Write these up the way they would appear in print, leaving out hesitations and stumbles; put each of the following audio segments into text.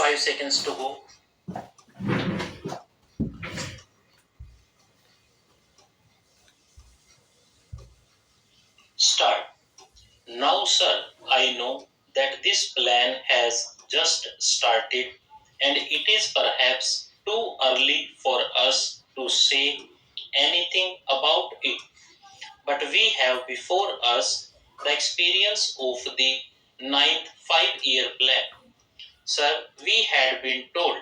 5 seconds to go. Start. Now, sir, I know that this plan has just started and it is perhaps too early for us to say anything about it. But we have before us the experience of the ninth 5-year plan. Sir, we had been told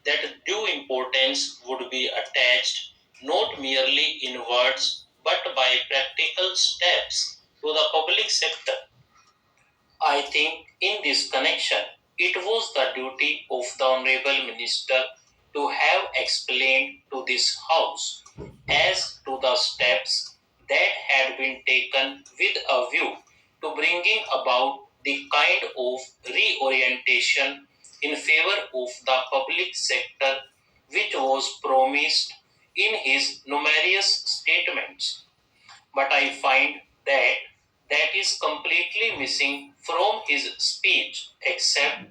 that due importance would be attached not merely in words but by practical steps to the public sector. I think in this connection, it was the duty of the Honorable Minister to have explained to this House as to the steps that had been taken with a view to bringing about the kind of reorientation in favor of the public sector which was promised in his numerous statements. But I find that that is completely missing from his speech, except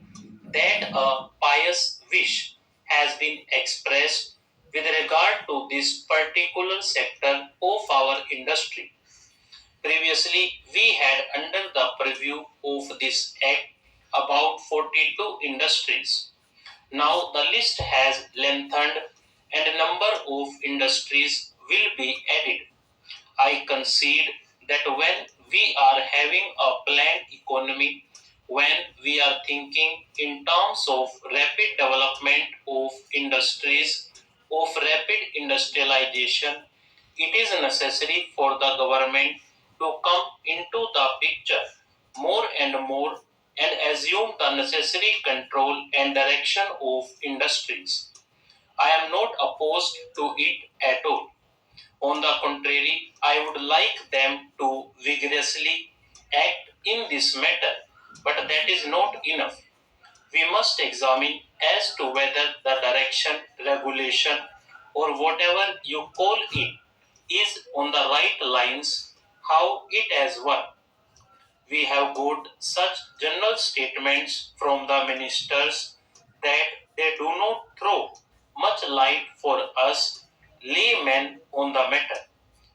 that a pious wish has been expressed with regard to this particular sector of our industry. Previously, we had under the purview of this act about 42 industries. Now the list has lengthened and a number of industries will be added. I concede that when we are having a planned economy, when we are thinking in terms of rapid development of industries, of rapid industrialization, it is necessary for the government to come into the picture more and more and assume the necessary control and direction of industries. I am not opposed to it at all. On the contrary, I would like them to vigorously act in this matter, but that is not enough. We must examine as to whether the direction, regulation, or whatever you call it is on the right lines, how it has worked. We have got such general statements from the ministers that they do not throw much light for us laymen on the matter.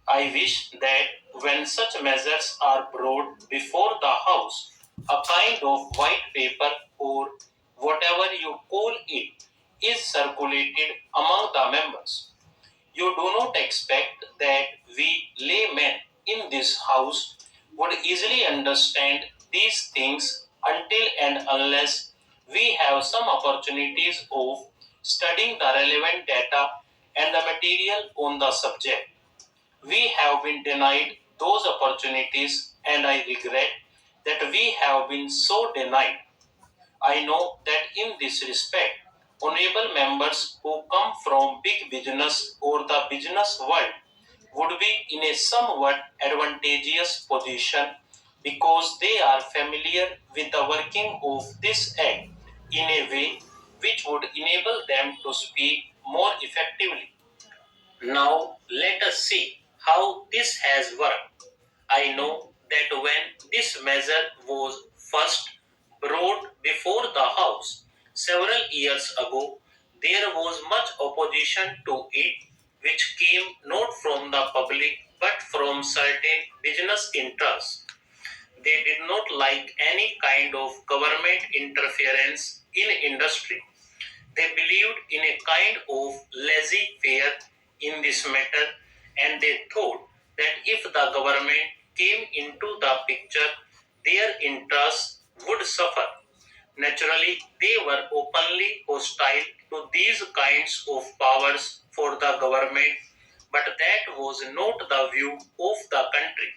I wish that when such measures are brought before the House, a kind of white paper or whatever you call it is circulated among the members. You do not expect that we laymen in this House would easily understand these things until and unless we have some opportunities of studying the relevant data and the material on the subject. We have been denied those opportunities, and I regret that we have been so denied. I know that in this respect, honorable members who come from big business or the business world would be in a somewhat advantageous position because they are familiar with the working of this act in a way which would enable them to speak more effectively. Now let us see how this has worked. I know that when this measure was first brought before the House several years ago, there was much opposition to it, which came not from the public but from certain business interests. They did not like any kind of government interference in industry. They believed in a kind of laissez-faire in this matter, and they thought that if the government came into the picture, their interests would suffer. Naturally, they were openly hostile to these kinds of powers for the government, but that was not the view of the country.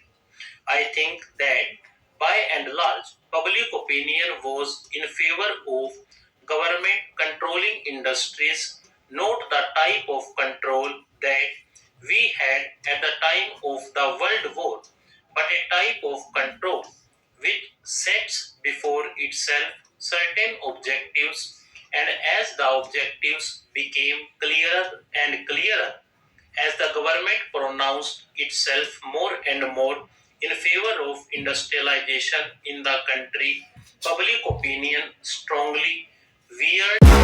I think that by and large, public opinion was in favor of government controlling industries, not the type of control that we had at the time of the World War, but a type of control which sets before itself certain objectives, and as the objectives became clearer and clearer, as the government pronounced itself more and more in favor of industrialization in the country, public opinion strongly We are